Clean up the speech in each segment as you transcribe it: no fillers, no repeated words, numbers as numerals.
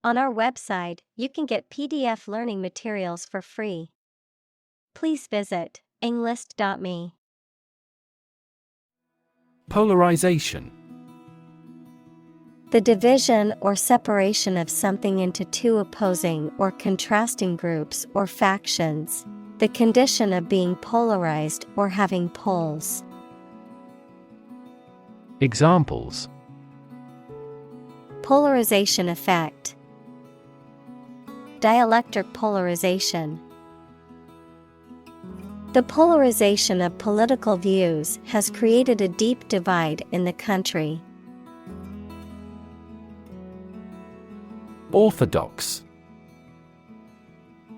On our website, you can get PDF learning materials for free. Please visit englist.me. Polarization. The division or separation of something into two opposing or contrasting groups or factions. The condition of being polarized or having poles. Examples: Polarization effect. Dielectric polarization. The polarization of political views has created a deep divide in the country. Orthodox.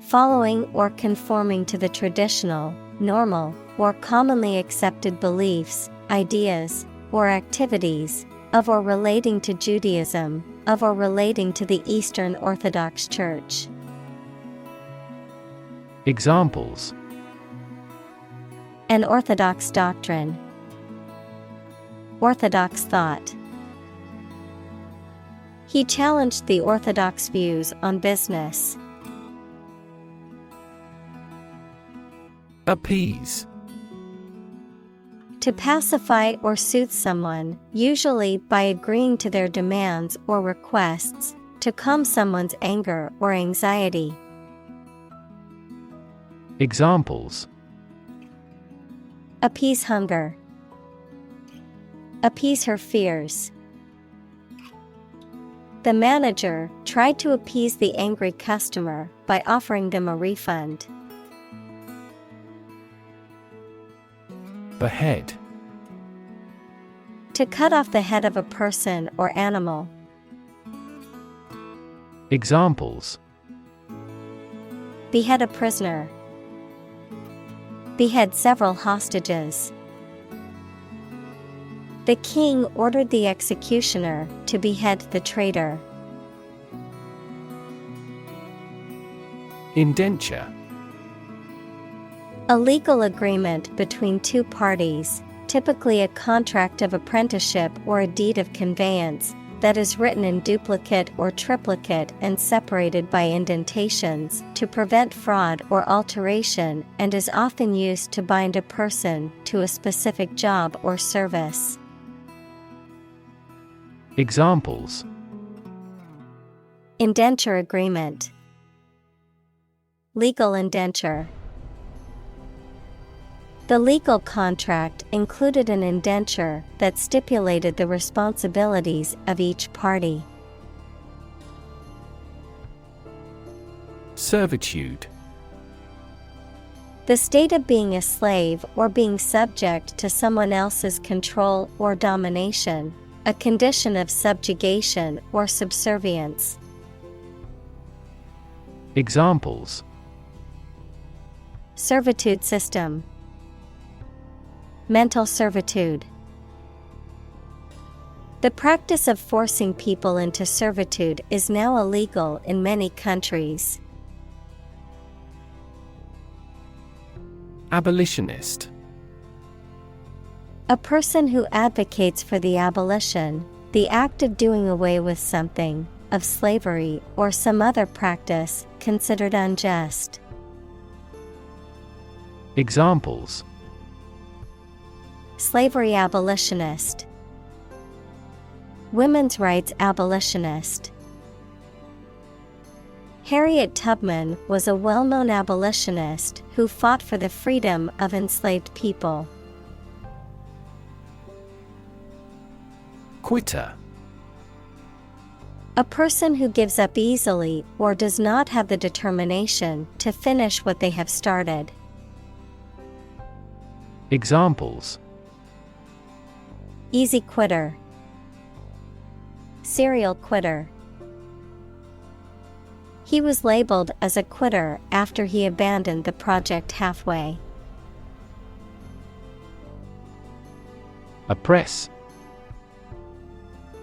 Following or conforming to the traditional, normal, or commonly accepted beliefs, ideas, or activities of or relating to Judaism, of or relating to the Eastern Orthodox Church. Examples: An orthodox doctrine. Orthodox thought. He challenged the orthodox views on business. Appease. To pacify or soothe someone, usually by agreeing to their demands or requests, to calm someone's anger or anxiety. Examples: Appease hunger. Appease her fears. The manager tried to appease the angry customer by offering them a refund. Behead. To cut off the head of a person or animal. Examples: Behead a prisoner. Behead several hostages. The king ordered the executioner to behead the traitor. Indenture. A legal agreement between two parties, typically a contract of apprenticeship or a deed of conveyance, that is written in duplicate or triplicate and separated by indentations to prevent fraud or alteration, and is often used to bind a person to a specific job or service. Examples: Indenture agreement. Legal indenture. The legal contract included an indenture that stipulated the responsibilities of each party. Servitude. The state of being a slave or being subject to someone else's control or domination, a condition of subjugation or subservience. Examples: Servitude system. Mental servitude. The practice of forcing people into servitude is now illegal in many countries. Abolitionist. A person who advocates for the abolition, the act of doing away with something, of slavery or some other practice considered unjust. Examples: Slavery abolitionist. Women's rights abolitionist. Harriet Tubman was a well-known abolitionist who fought for the freedom of enslaved people. Quitter. A person who gives up easily or does not have the determination to finish what they have started. Examples: Easy quitter. Serial quitter. He was labeled as a quitter after he abandoned the project halfway. Oppress.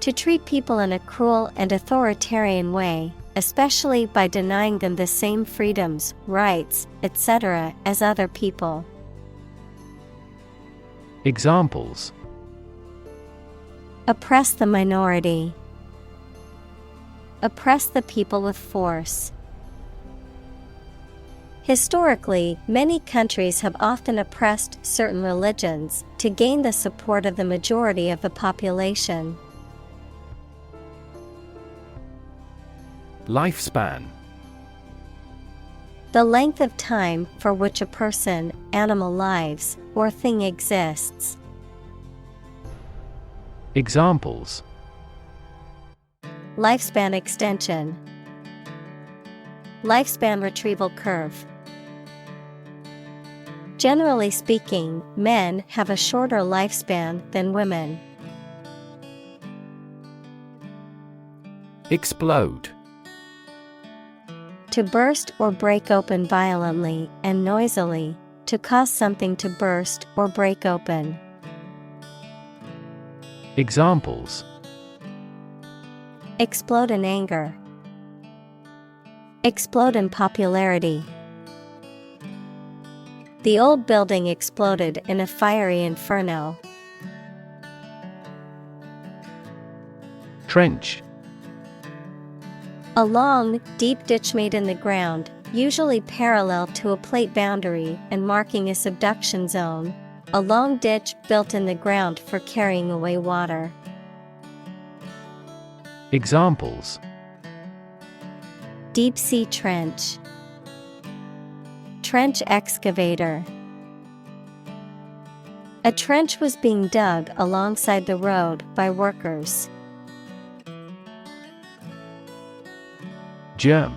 To treat people in a cruel and authoritarian way, especially by denying them the same freedoms, rights, etc. as other people. Examples: Oppress the minority. Oppress the people with force. Historically, many countries have often oppressed certain religions to gain the support of the majority of the population. Lifespan. The length of time for which a person, animal lives, or thing exists. Examples: Lifespan extension. Lifespan retrieval curve. Generally speaking, men have a shorter lifespan than women. Explode. To burst or break open violently and noisily, to cause something to burst or break open. Examples: Explode in anger. Explode in popularity. The old building exploded in a fiery inferno. Trench. A long, deep ditch made in the ground, usually parallel to a plate boundary and marking a subduction zone. A long ditch built in the ground for carrying away water. Examples: Deep sea trench. Trench excavator. A trench was being dug alongside the road by workers. Germ.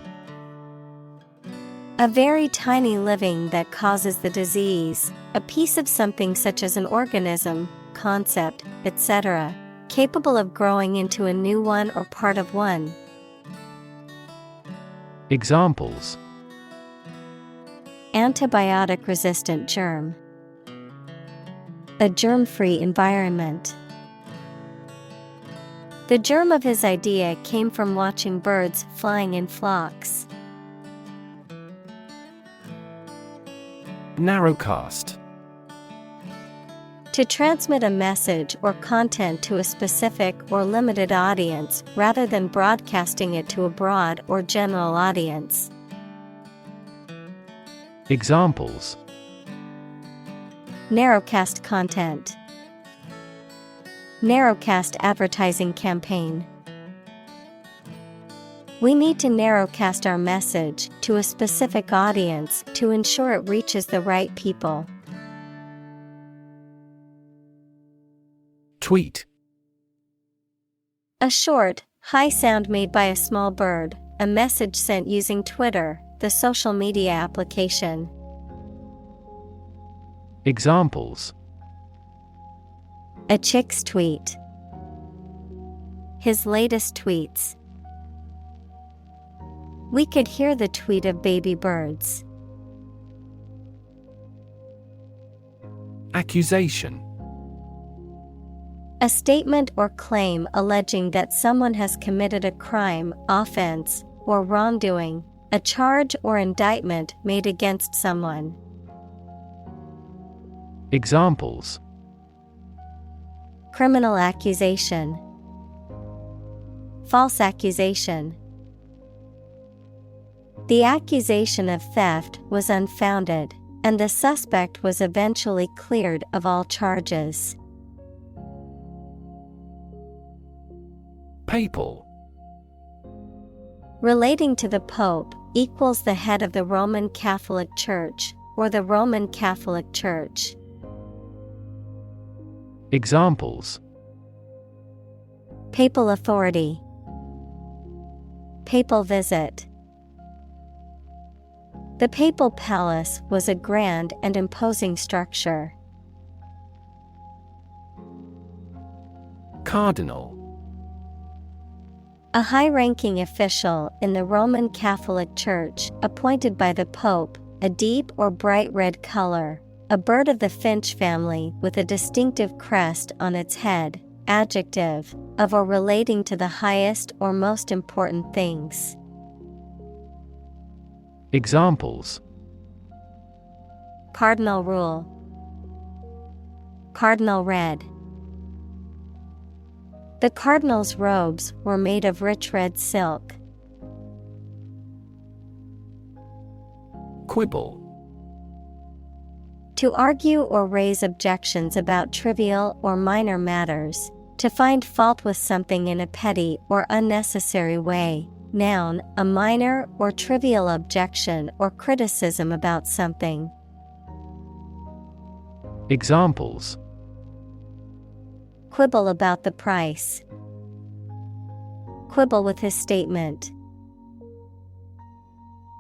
A very tiny living that causes the disease, a piece of something such as an organism, concept, etc., capable of growing into a new one or part of one. Examples: Antibiotic-resistant germ. A germ-free environment. The germ of his idea came from watching birds flying in flocks. Narrowcast. To transmit a message or content to a specific or limited audience rather than broadcasting it to a broad or general audience. Examples: Narrowcast content. Narrowcast advertising campaign. We need to narrowcast our message to a specific audience to ensure it reaches the right people. Tweet. A short, high sound made by a small bird, a message sent using Twitter, the social media application. Examples: A chick's tweet. His latest tweets. We could hear the tweet of baby birds. Accusation. A statement or claim alleging that someone has committed a crime, offense, or wrongdoing, a charge or indictment made against someone. Examples: Criminal accusation. False accusation. The accusation of theft was unfounded, and the suspect was eventually cleared of all charges. Papal. Relating to the Pope, equals the head of the Roman Catholic Church, or the Roman Catholic Church. Examples: Papal authority. Papal visit. The Papal Palace was a grand and imposing structure. Cardinal. A high-ranking official in the Roman Catholic Church, appointed by the Pope, a deep or bright red color, a bird of the finch family with a distinctive crest on its head, adjective, of or relating to the highest or most important things. Examples: Cardinal rule. Cardinal red. The cardinal's robes were made of rich red silk. Quibble. To argue or raise objections about trivial or minor matters. To find fault with something in a petty or unnecessary way. Noun, a minor or trivial objection or criticism about something. Examples: Quibble about the price. Quibble with his statement.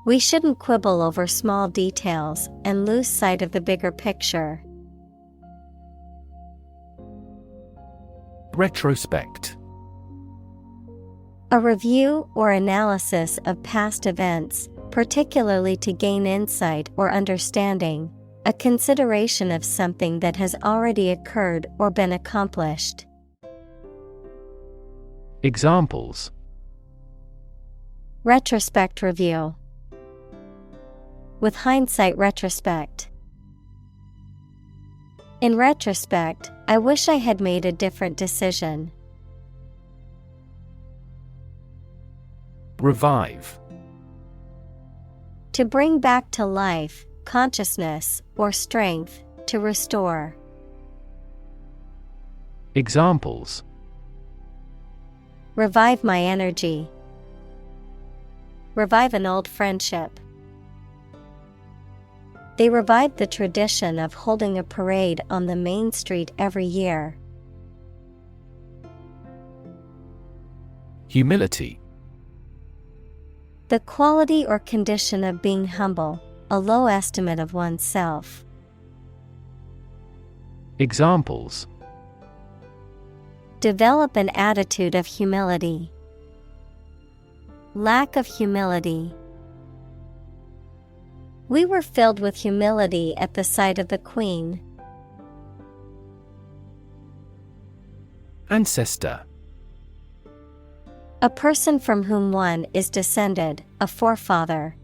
We shouldn't quibble over small details and lose sight of the bigger picture. Retrospect. A review or analysis of past events, particularly to gain insight or understanding. A consideration of something that has already occurred or been accomplished. Examples: Retrospect review. With hindsight retrospect. In retrospect, I wish I had made a different decision. Revive. To bring back to life, consciousness, or strength, to restore. Examples: Revive my energy. Revive an old friendship. They revived the tradition of holding a parade on the main street every year. Humility. The quality or condition of being humble, a low estimate of oneself. Examples: Develop an attitude of humility. Lack of humility. We were filled with humility at the sight of the Queen. Ancestor. A person from whom one is descended, a forefather.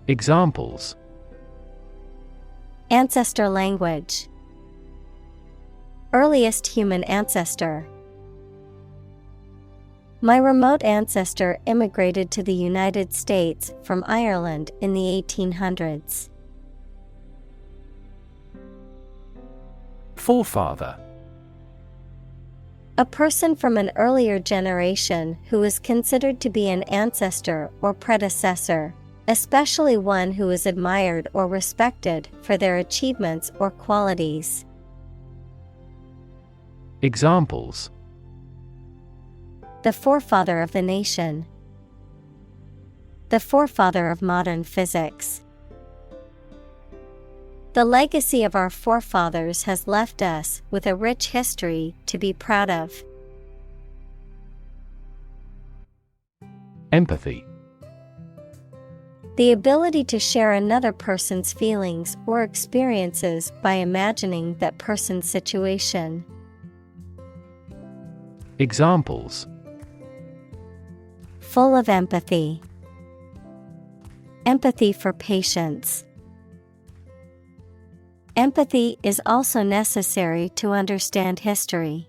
Examples: Ancestor language. Earliest human ancestor. My remote ancestor immigrated to the United States from Ireland in the 1800s. Forefather. A person from an earlier generation who is considered to be an ancestor or predecessor, especially one who is admired or respected for their achievements or qualities. Examples: The forefather of the nation. The forefather of modern physics. The legacy of our forefathers has left us with a rich history to be proud of. Empathy. The ability to share another person's feelings or experiences by imagining that person's situation. Examples: Full of empathy. Empathy for patients. Empathy is also necessary to understand history.